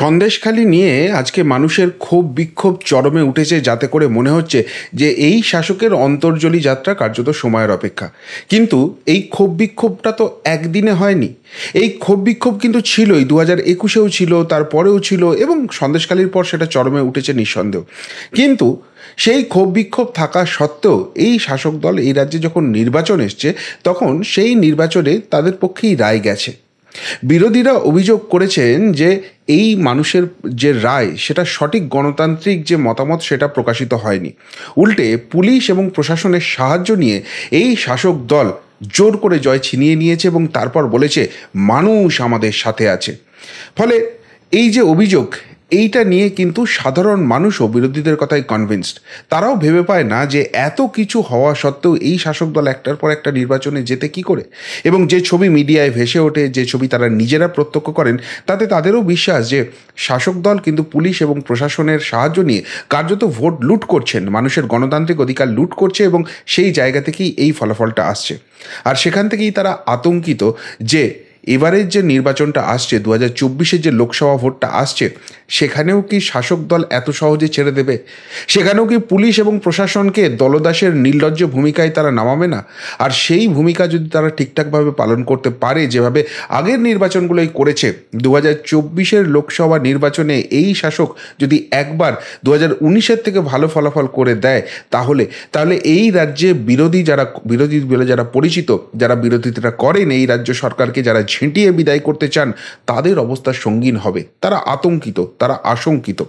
সন্দেশখালি নিয়ে আজকে মানুষের ক্ষোভ বিক্ষোভ চরমে উঠেছে, যাতে করে মনে হচ্ছে যে এই শাসকের অন্তর্জলি যাত্রা কার্যত সময়ের অপেক্ষা। কিন্তু এই ক্ষোভ বিক্ষোভটা তো একদিনে হয়নি। এই ক্ষোভ বিক্ষোভ কিন্তু ছিলই, 2021-এও ছিল, তারপরেও ছিল, এবং সন্দেশখালির পর সেটা চরমে উঠেছে নিঃসন্দেহ। কিন্তু সেই ক্ষোভ বিক্ষোভ থাকা সত্ত্বেও এই শাসক দল এই রাজ্যে যখন নির্বাচন এসছে, তখন সেই নির্বাচনে তাদের পক্ষেই রায় গেছে। বিরোধীরা অভিযোগ করেছেন যে এই মানুষের যে রায়, সেটা সঠিক গণতান্ত্রিক যে মতামত সেটা প্রকাশিত হয়নি। উল্টে পুলিশ এবং প্রশাসনের সাহায্য নিয়ে এই শাসক দল জোর করে জয় ছিনিয়ে নিয়েছে এবং তারপর বলেছে মানুষ আমাদের সাথে আছে। ফলে এই যে অভিযোগ, এইটা নিয়ে কিন্তু সাধারণ মানুষও বিরোধীদের কথায় কনভিন্সড। তারাও ভেবে পায় না যে এত কিছু হওয়া সত্ত্বেও এই শাসক দল একটার পর একটা নির্বাচনে যেতে কি করে। এবং যে ছবি মিডিয়ায় ভেসে ওঠে, যে ছবি তারা নিজেরা প্রত্যক্ষ করেন, তাতে তাদেরও বিশ্বাস যে শাসক দল কিন্তু পুলিশ এবং প্রশাসনের সাহায্য নিয়ে কার্যত ভোট লুট করছেন, মানুষের গণতান্ত্রিক অধিকার লুট করছে, এবং সেই জায়গা থেকেই এই ফলাফলটা আসছে। আর সেখান থেকেই তারা আতঙ্কিত যে এবারের যে নির্বাচনটা আসছে, 2024-এর যে লোকসভা ভোটটা আসছে, সেখানেও কি শাসক দল এত সহজে ছেড়ে দেবে? সেখানেও কি পুলিশ এবং প্রশাসনকে দলদাসের নির্লজ্জ ভূমিকায় তারা নামাবে না? আর সেই ভূমিকা যদি তারা ঠিকঠাকভাবে পালন করতে পারে, যেভাবে আগের নির্বাচনগুলোই করেছে, 2024-এর লোকসভা নির্বাচনে এই শাসক যদি একবার 2019-এর থেকে ভালো ফলাফল করে দেয়, তাহলে এই রাজ্যে বিরোধী বলে যারা পরিচিত, যারা বিরোধিতা করেন এই রাজ্য সরকারকে, যারা ঝেঁটিয়ে বিদায় করতে চান, তাদের অবস্থা সঙ্গীন হবে। তারা আতঙ্কিত, তারা আশঙ্কিত।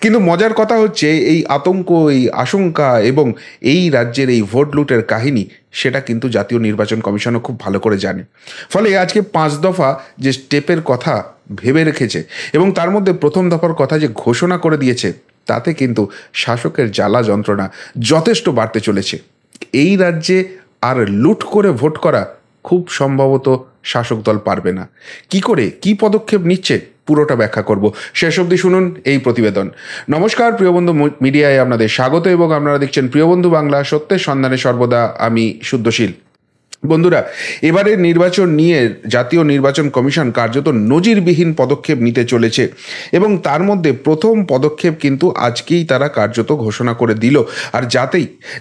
কিন্তু মজার কথা হচ্ছে, এই আতঙ্ক, এই আশঙ্কা এবং এই রাজ্যের এই ভোট লুটের কাহিনী, সেটা কিন্তু জাতীয় নির্বাচন কমিশনও খুব ভালো করে জানে। ফলে আজকে 5 দফা যে স্টেপের কথা ভেবে রেখেছে, এবং তার মধ্যে প্রথম দফার কথা যে ঘোষণা করে দিয়েছে, তাতে কিন্তু শাসকের জ্বালা যন্ত্রণা যথেষ্ট বাড়তে চলেছে। এই রাজ্যে আর লুট করে ভোট করা খুব সম্ভবত শাসক দল পারবে না। কি করে, কি পদক্ষেপ নিচ্ছে, পুরোটা ব্যাখ্যা করব। শেষ অবধি শুনুন এই প্রতিবেদন। নমস্কার প্রিয় বন্ধু, মিডিয়ায় আপনাদের স্বাগত, এবং আপনারা দেখছেন প্রিয় বন্ধু বাংলা, সত্যের সন্ধানে সর্বদা আমি শুদ্ধশীল। বন্ধুরা, এবারের নির্বাচন নিয়ে জাতীয় নির্বাচন কমিশন কার্যত নজিরবিহীন পদক্ষেপ নিতে চলেছে, এবং তার মধ্যে প্রথম পদক্ষেপ কিন্তু আজকেই তারা কার্যত ঘোষণা করে দিল। আর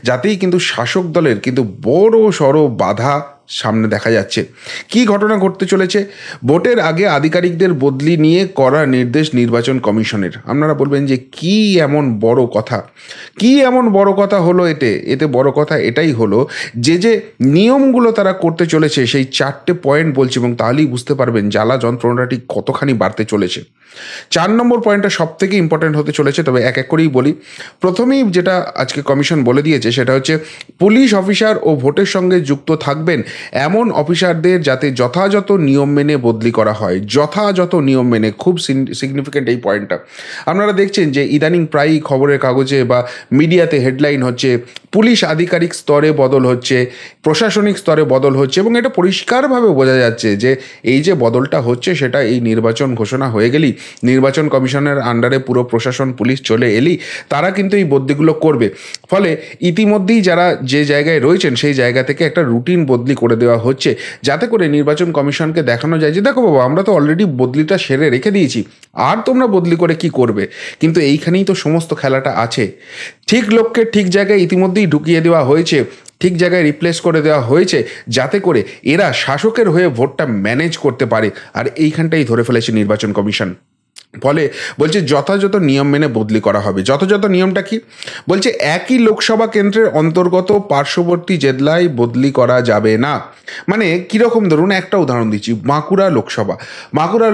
যাতেই কিন্তু শাসক দলের কিন্তু বড় সড় বাধা সামনে দেখা যাচ্ছে। কি ঘটনা ঘটতে চলেছে? ভোটের আগে আধিকারিকদের বদলি নিয়ে করা নির্দেশ নির্বাচন কমিশনের। আপনারা বলবেন যে কি এমন বড় কথা, কি এমন বড় কথা হলো এতে বড় কথা এটাই হলো যে নিয়মগুলো তারা করতে চলেছে, সেই 4টে পয়েন্ট বলছি, এবং তাহলেই বুঝতে পারবেন জ্বালা যন্ত্রণাটি কতখানি বাড়তে চলেছে। 4 নম্বর পয়েন্টটা সব থেকে ইম্পর্টেন্ট হতে চলেছে, তবে এক এক করেই বলি। প্রথমেই যেটা আজকে কমিশন বলে দিয়েছে, সেটা হচ্ছে পুলিশ অফিসার ও ভোটের সঙ্গে যুক্ত থাকবেন এমন অফিসারদের যাতে যথাযথ নিয়ম মেনে বদলি করা হয়। যথাযথ নিয়ম মেনে, খুব সিগনিফিক্যান্ট এই পয়েন্টটা। আপনারা দেখছেন যে ইদানিং প্রায়ই খবরের কাগজে বা মিডিয়াতে হেডলাইন হচ্ছে, পুলিশ আধিকারিক স্তরে বদল হচ্ছে, প্রশাসনিক স্তরে বদল হচ্ছে, এবং এটা পরিষ্কারভাবে বোঝা যাচ্ছে যে এই যে বদলটা হচ্ছে, সেটা এই নির্বাচন ঘোষণা হয়ে গেলেই, নির্বাচন কমিশনের আন্ডারে পুরো প্রশাসন, পুলিশ চলে এলেই তারা কিন্তু এই বদলিগুলো করবে। ফলে ইতিমধ্যেই যারা যে জায়গায় রয়েছেন, সেই জায়গা থেকে একটা রুটিন বদলি করে দেওয়া হচ্ছে, যাতে করে নির্বাচন কমিশনকে দেখানো যায় যে দেখো বাবা, আমরা তো অলরেডি বদলিটা সেরে রেখে দিয়েছি, আর তোমরা বদলি করে কি করবে। কিন্তু এইখানেই তো সমস্ত খেলাটা আছে। ঠিক লোককে ঠিক জায়গায় ইতিমধ্যেই ঢুকিয়ে দেওয়া হয়েছে, ঠিক জায়গায় রিপ্লেস করে দেওয়া হয়েছে, যাতে করে এরা শাসকের হয়ে ভোটটা ম্যানেজ করতে পারে। আর এইখানটাই ধরে ফেলেছে নির্বাচন কমিশন। ফলে বলছে যথাযথ নিয়ম মেনে বদলি করা হবে। যথাযথ নিয়মটা কি বলছে? একই লোকসভা কেন্দ্রের অন্তর্গত পার্শ্ববর্তী জেলায় বদলি করা যাবে না। মানে কীরকম, ধরুন একটা উদাহরণ দিচ্ছি, বাঁকুড়া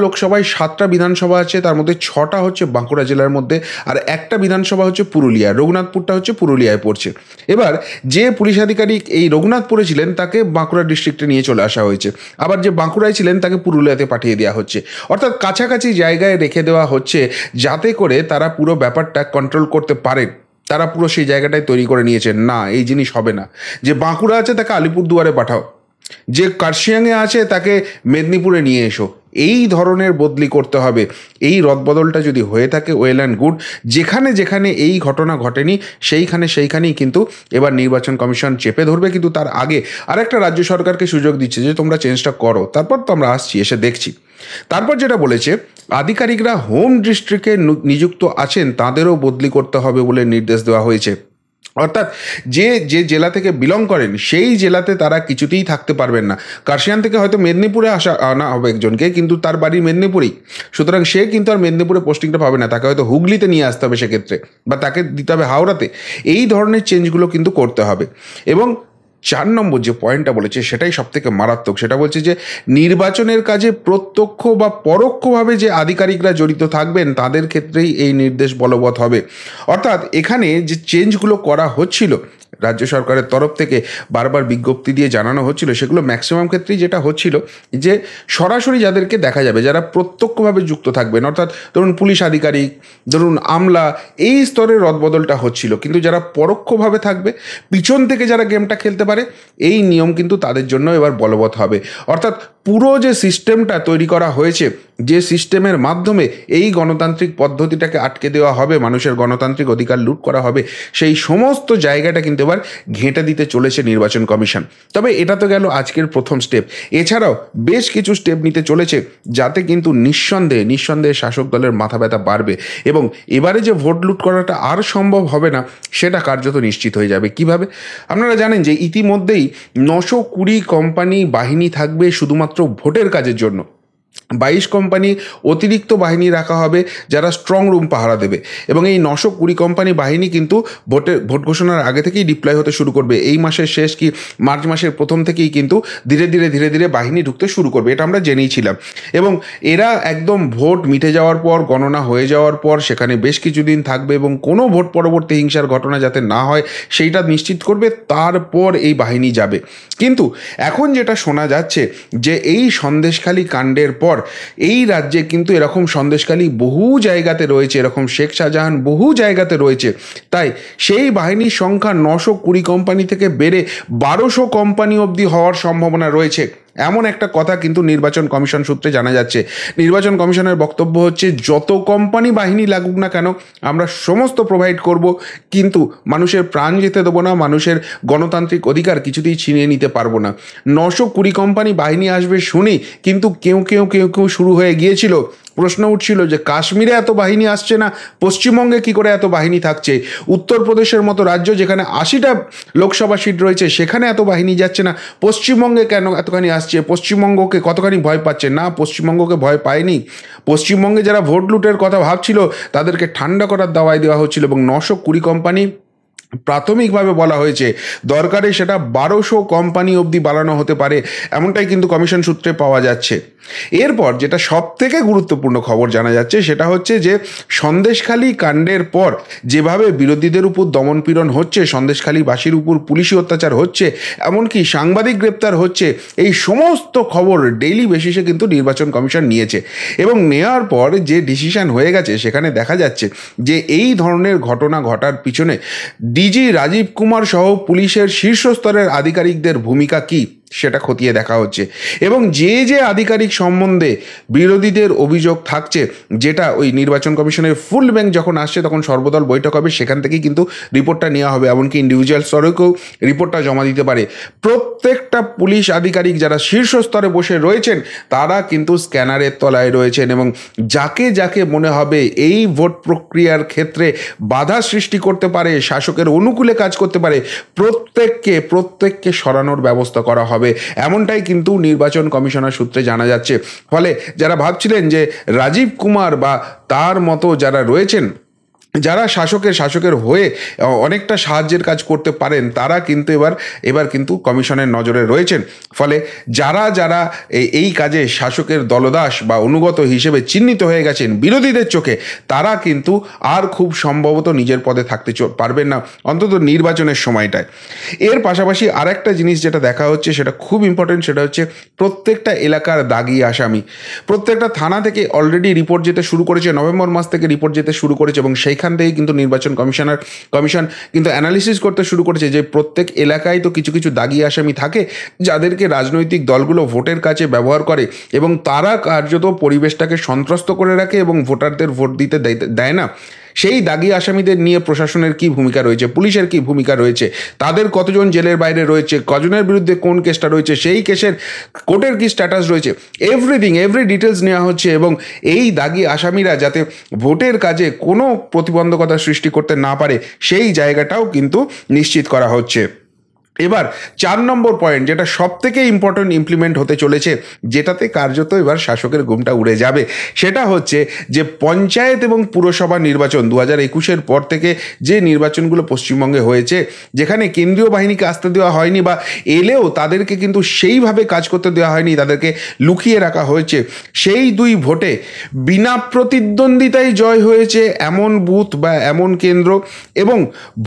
লোকসভায় 7টা বিধানসভা আছে, তার মধ্যে 6টা হচ্ছে বাঁকুড়া জেলার মধ্যে, আর একটা বিধানসভা হচ্ছে পুরুলিয়া, রঘুনাথপুরটা হচ্ছে পুরুলিয়ায় পড়ছে। এবার যে পুলিশ আধিকারিক এই রঘুনাথপুরে ছিলেন, তাকে বাঁকুড়া ডিস্ট্রিক্টে নিয়ে চলে আসা হয়েছে, আবার যে বাঁকুড়ায় ছিলেন তাকে পুরুলিয়াতে পাঠিয়ে দেওয়া হচ্ছে। অর্থাৎ কাছাকাছি জায়গায় রেখে দেওয়া হচ্ছে, যাতে করে তারা পুরো ব্যাপারটা কন্ট্রোল করতে পারে। তারা পুরো সেই জায়গাটাই তৈরি করে নিয়েছেন, না এই জিনিস হবে না। যে বাঁকুড়া আছে তাকে আলিপুরদুয়ারে পাঠাও, যে কার্শিয়াংয়ে আছে তাকে মেদিনীপুরে নিয়ে এসো। এই ধরনের বদলি করতে হবে। এই রদবদলটা যদি হয়ে থাকে, ওয়েল অ্যান্ড গুড। যেখানে যেখানে এই ঘটনা ঘটেনি, সেইখানেই কিন্তু এবার নির্বাচন কমিশন চেপে ধরবে। কিন্তু তার আগে আরেকটা রাজ্য সরকারকে সুযোগ দিচ্ছে যে তোমরা চেঞ্জটা করো, তারপর তো আমরা আসছি, এসে দেখছি। তারপর যেটা বলেছে, আধিকারিকরা হোম ডিস্ট্রিক্টে নিযুক্ত আছেন তাদেরও বদলি করতে হবে বলে নির্দেশ দেওয়া হয়েছে। অর্থাৎ যে যে জেলা থেকে বিলং করেন সেই জেলাতে তারা কিছুতেই থাকতে পারবেন না। কার্শিয়াং থেকে হয়তো মেদিনীপুরে আনা হবে একজনকে, কিন্তু তার বাড়ি মেদিনীপুরেই, সুতরাং সে কিন্তু আর মেদিনীপুরে পোস্টিংটা পাবে না, তাকে হয়তো হুগলিতে নিয়ে আসতে হবে সেক্ষেত্রে, বা তাকে দিতে হবে হাওড়াতে। এই ধরনের চেঞ্জগুলো কিন্তু করতে হবে। এবং 4 নম্বর যে পয়েন্টটা বলেছে সেটাই সব থেকে মারাত্মক। সেটা বলছে যে নির্বাচনের কাজে প্রত্যক্ষ বা পরোক্ষভাবে যে আধিকারিকরা জড়িত থাকবেন তাদের ক্ষেত্রেই এই নির্দেশ বলবৎ হবে। অর্থাৎ এখানে যে চেঞ্জগুলো করা হচ্ছিল রাজ্য সরকারের তরফ থেকে, বারবার বিজ্ঞপ্তি দিয়ে জানানো হচ্ছিল, সেগুলো ম্যাক্সিমাম ক্ষেত্রেই যেটা হচ্ছিল যে সরাসরি যাদেরকে দেখা যাবে, যারা প্রত্যক্ষভাবে যুক্ত থাকবেন, অর্থাৎ ধরুন পুলিশ আধিকারিক, ধরুন আমলা, এই স্তরের রদবদলটা হচ্ছিল। কিন্তু যারা পরোক্ষভাবে থাকবে, পিছন থেকে যারা গেমটা খেলতে পারে, এই নিয়ম কিন্তু তাদের জন্য এবার বলবৎ হবে। অর্থাৎ পুরো যে সিস্টেমটা তৈরি করা হয়েছে, যে সিস্টেমের মাধ্যমে এই গণতান্ত্রিক পদ্ধতিটাকে আটকে দেওয়া হবে, মানুষের গণতান্ত্রিক অধিকার লুট করা হবে, সেই সমস্ত জায়গাটা কিন্তু এবার ঘেঁটে দিতে চলেছে নির্বাচন কমিশন। তবে এটা তো গেল আজকের প্রথম স্টেপ। এছাড়াও বেশ কিছু স্টেপ নিতে চলেছে, যাতে কিন্তু নিঃসন্দেহে শাসক দলের মাথা ব্যথা বাড়বে এবং এবারে যে ভোট লুট করাটা আর সম্ভব হবে না সেটা কার্যত নিশ্চিত হয়ে যাবে। কিভাবে? আপনারা জানেন যে ইতিমধ্যেই 920 কোম্পানি বাহিনী থাকবে শুধুমাত্র ভোটের কাজের জন্য। 22 কোম্পানি অতিরিক্ত বাহিনী রাখা হবে যারা স্ট্রং রুম পাহারা দেবে, এবং এই 920 কোম্পানি বাহিনী কিন্তু ভোট ঘোষণার আগে থেকেই ডিপ্লয় হতে শুরু করবে। এই মাসের শেষ কি মার্চ মাসের প্রথম থেকেই কিন্তু ধীরে ধীরে বাহিনী ঢুকতে শুরু করবে, এটা আমরা জেনেই ছিলাম। এবং এরা একদম ভোট মিটে যাওয়ার পর, গণনা হয়ে যাওয়ার পর সেখানে বেশ কিছুদিন থাকবে এবং কোনো ভোট পরবর্তী হিংসার ঘটনা যাতে না হয় সেইটা নিশ্চিত করবে, তারপর এই বাহিনী যাবে। কিন্তু এখন যেটা শোনা যাচ্ছে যে এই সন্দেশখালী কাণ্ডের পর এই রাজ্যে কিন্তু এরকম সন্দেশখালী বহু জায়গাতে রয়েছে, এরকম শেখ শাহজাহান বহু জায়গাতে রয়েছে। তাই সেই বাহিনীর সংখ্যা 920 কোম্পানি থেকে বেড়ে 1200 কোম্পানি অবধি হওয়ার সম্ভাবনা রয়েছে, এমন একটা কথা কিন্তু নির্বাচন কমিশন সূত্রে জানা যাচ্ছে। নির্বাচন কমিশনের বক্তব্য হচ্ছে, যত কোম্পানি বাহিনী লাগুক না কেন আমরা সমস্ত প্রোভাইড করব, কিন্তু মানুষের প্রাণ যেতে দেবো না, মানুষের গণতান্ত্রিক অধিকার কিছুতেই ছিনিয়ে নিতে পারবো না। 920 কোম্পানি বাহিনী আসবে শুনি, কিন্তু কেউ শুরু হয়ে গিয়েছিল, প্রশ্ন উঠছিল যে কাশ্মীরে এত বাহিনী আসছে না, পশ্চিমবঙ্গে কি করে এত বাহিনী থাকছে? উত্তরপ্রদেশের মতো রাজ্য যেখানে 80টা লোকসভা সিট রয়েছে সেখানে এত বাহিনী যাচ্ছে না, পশ্চিমবঙ্গে কেন এতখানি আসছে? পশ্চিমবঙ্গকে কতখানি ভয় পাচ্ছে? না, পশ্চিমবঙ্গকে ভয় পায়নি। পশ্চিমবঙ্গে যারা ভোট লুটের কথা ভাবছিল তাদেরকে ঠান্ডা করার দাওয়াই দেওয়া হচ্ছিল, এবং 920 কোম্পানি প্রাথমিকভাবে বলা হয়েছে দরকারে সেটা 1200 কোম্পানি অবধি বাড়ানো হতে পারে, এমনটাই কিন্তু কমিশন সূত্রে পাওয়া যাচ্ছে। এরপর যেটা সব থেকে গুরুত্বপূর্ণ খবর জানা যাচ্ছে সেটা হচ্ছে যে সন্দেশখালী কাণ্ডের পর যেভাবে বিরোধীদের উপর দমনপীড়ন হচ্ছে, সন্দেশখালীবাসীর উপর পুলিশি অত্যাচার হচ্ছে, এমনকি সাংবাদিক গ্রেপ্তার হচ্ছে, এই সমস্ত খবর ডেইলি বেসিসে কিন্তু নির্বাচন কমিশন নিয়েছে। এবং নেওয়ার পর যে ডিসিশন হয়ে গেছে সেখানে দেখা যাচ্ছে যে এই ধরনের ঘটনা ঘটার পিছনে ডিজি রাজীব কুমার সহ পুলিশের শীর্ষস্তরের আধিকারিকদের ভূমিকা কী সেটা খতিয়ে দেখা হচ্ছে। এবং যে আধিকারিক সম্বন্ধে বিরোধীদের অভিযোগ থাকছে, যেটা ওই নির্বাচন কমিশনের ফুল বেঞ্চ যখন আসছে তখন সর্বদল বৈঠক হবে, সেখান থেকেই কিন্তু রিপোর্টটা নেওয়া হবে, এমনকি ইন্ডিভিজুয়াল স্তরেও রিপোর্টটা জমা দিতে পারে। প্রত্যেকটা পুলিশ আধিকারিক যারা শীর্ষ স্তরে বসে রয়েছেন তারা কিন্তু স্ক্যানারের তলায় রয়েছেন, এবং যাকে মনে হবে এই ভোট প্রক্রিয়ার ক্ষেত্রে বাধা সৃষ্টি করতে পারে, শাসকের অনুকূলে কাজ করতে পারে, প্রত্যেককে সরানোর ব্যবস্থা করা হবে, এমনটাই কিন্তু নির্বাচন কমিশনার সূত্রে জানা যাচ্ছে। ফলে যারা ভাবছিলেন যে রাজীব কুমার বা তার মতো যারা রয়েছেন, যারা শাসকের হয়ে অনেকটা সাহায্যের কাজ করতে পারেন, তারা কিন্তু এবার কিন্তু কমিশনের নজরে রয়েছেন। ফলে যারা এই কাজে শাসকের দলদাস বা অনুগত হিসেবে চিহ্নিত হয়ে গেছেন বিরোধীদের চোখে, তারা কিন্তু আর খুব সম্ভবত নিজের পদে থাকতে পারবেন না, অন্তত নির্বাচনের সময়টায়। এর পাশাপাশি আরেকটা জিনিস যেটা দেখা হচ্ছে সেটা খুব ইম্পর্টেন্ট, সেটা হচ্ছে প্রত্যেকটা এলাকার দাগি আসামি, প্রত্যেকটা থানা থেকে অলরেডি রিপোর্ট যেতে শুরু করেছে, নভেম্বর মাস থেকে রিপোর্ট যেতে শুরু করেছে, এবং সেইখান থেকেই কিন্তু নির্বাচন কমিশন কিন্তু অ্যানালিসিস করতে শুরু করেছে যে প্রত্যেক এলাকায় তো কিছু দাগি আসামি থাকে যাদেরকে রাজনৈতিক দলগুলো ভোটের কাছে ব্যবহার করে, এবং তারা কার্যত পরিবেশটাকে সন্ত্রস্ত করে রাখে এবং ভোটারদের ভোট দিতে দেয় না। সেই দাগি আসামিদের নিয়ে প্রশাসনের কি ভূমিকা রয়েছে, পুলিশের কি ভূমিকা রয়েছে, তাদের কতজন জেলের বাইরে রয়েছে, কজনের বিরুদ্ধে কোন কেসটা রয়েছে, সেই কেসের কোর্টের কি স্ট্যাটাস রয়েছে, এভরি ডিটেলস নেওয়া হচ্ছে এবং এই দাগি আসামিরা যাতে ভোটের কাজে কোনো প্রতিবন্ধকতা সৃষ্টি করতে না পারে সেই জায়গাটাও কিন্তু নিশ্চিত করা হচ্ছে। এবার 4 নম্বর পয়েন্ট, যেটা সব থেকে ইম্পর্টেন্ট ইমপ্লিমেন্ট হতে চলেছে, যেটাতে কার্যত এবার শাসকের ঘুমটা উড়ে যাবে, সেটা হচ্ছে যে পঞ্চায়েত এবং পুরসভা নির্বাচন 2021-এর পর থেকে যে নির্বাচনগুলো পশ্চিমবঙ্গে হয়েছে, যেখানে কেন্দ্রীয় বাহিনীকে আসতে দেওয়া হয়নি বা এলেও তাদেরকে কিন্তু সেইভাবে কাজ করতে দেওয়া হয়নি, তাদেরকে লুকিয়ে রাখা হয়েছে, সেই 2 ভোটে বিনা প্রতিদ্বন্দ্বিতায় জয় হয়েছে এমন বুথ বা এমন কেন্দ্র, এবং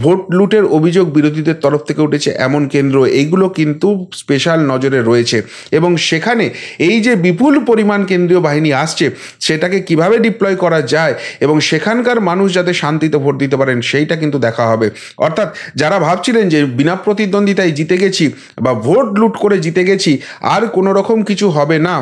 ভোট লুটের অভিযোগ বিরোধীদের তরফ থেকে উঠেছে এমন কেন্দ্র, এইগুলো কিন্তু স্পেশাল নজরে রয়েছে। এবং সেখানে এই যে বিপুল পরিমাণ কেন্দ্রীয় বাহিনী আসছে, সেটাকে কিভাবে ডিপ্লয় করা যায় এবং সেখানকার মানুষ যাতে শান্তিতে ভোট দিতে পারেন সেইটা কিন্তু দেখা হবে। অর্থাৎ যারা ভাবছিলেন যে বিনা প্রতিদ্বন্দ্বিতায় জিতে গেছি বা ভোট লুট করে জিতে গেছি, আর কোনো রকম কিছু হবে না,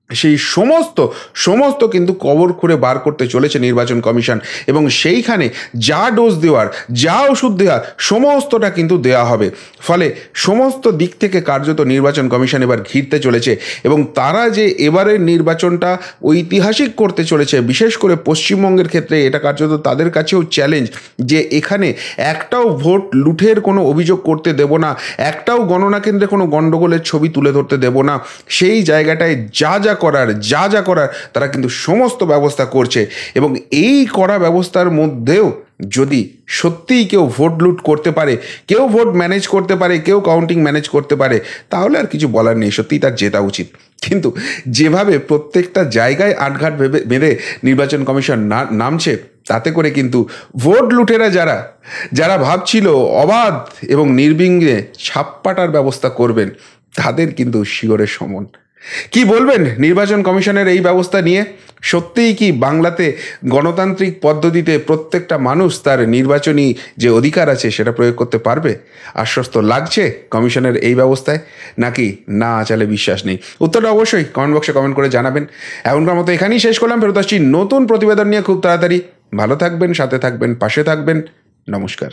সেই সমস্ত কিন্তু কবর খুঁড়ে বার করতে চলেছে নির্বাচন কমিশন। এবং সেইখানে যা ডোজ দেওয়ার, যা ওষুধ দেওয়ার, সমস্তটা কিন্তু দেওয়া হবে। ফলে সমস্ত দিক থেকে কার্যত নির্বাচন কমিশন এবার ঘিরতে চলেছে এবং তারা যে এবারের নির্বাচনটা ঐতিহাসিক করতে চলেছে, বিশেষ করে পশ্চিমবঙ্গের ক্ষেত্রে এটা কার্যত তাদের কাছেও চ্যালেঞ্জ, যে এখানে একটাও ভোট লুঠের কোনো অভিযোগ করতে দেব না, একটাও গণনা কেন্দ্রে কোনো গণ্ডগোলের ছবি তুলে ধরতে দেব না। সেই জায়গাটায় যা করার তারা কিন্তু সমস্ত ব্যবস্থা করছে। এবং এই করা ব্যবস্থার মধ্যেও যদি সত্যিই কেউ ভোট লুট করতে পারে, কেউ ভোট ম্যানেজ করতে পারে, কেউ কাউন্টিং ম্যানেজ করতে পারে, তাহলে আর কিছু বলার নেই, সত্যিই তার জেতা উচিত। কিন্তু যেভাবে প্রত্যেকটা জায়গায় আটঘাট বেঁধে নির্বাচন কমিশন নামছে, তাতে করে কিন্তু ভোট লুটেরা যারা ভাবছিল অবাধ এবং নির্বিঘ্নে ছাপ্পাটার ব্যবস্থা করবেন, তাদের কিন্তু শিয়রের সমন। কি বলবেন নির্বাচন কমিশনের এই ব্যবস্থা নিয়ে? সত্যিই কি বাংলাতে গণতান্ত্রিক পদ্ধতিতে প্রত্যেকটা মানুষ তার নির্বাচনী যে অধিকার আছে সেটা প্রয়োগ করতে পারবে? আশ্বস্ত লাগছে কমিশনের এই ব্যবস্থায়, নাকি না আচালে বিশ্বাস নেই? উত্তরটা অবশ্যই কমেন্ট বক্সে কমেন্ট করে জানাবেন। এখনকার মতো এখানেই শেষ করলাম, ফেরত আসছি নতুন প্রতিবেদন নিয়ে খুব তাড়াতাড়ি। ভালো থাকবেন, সাথে থাকবেন, পাশে থাকবেন। নমস্কার।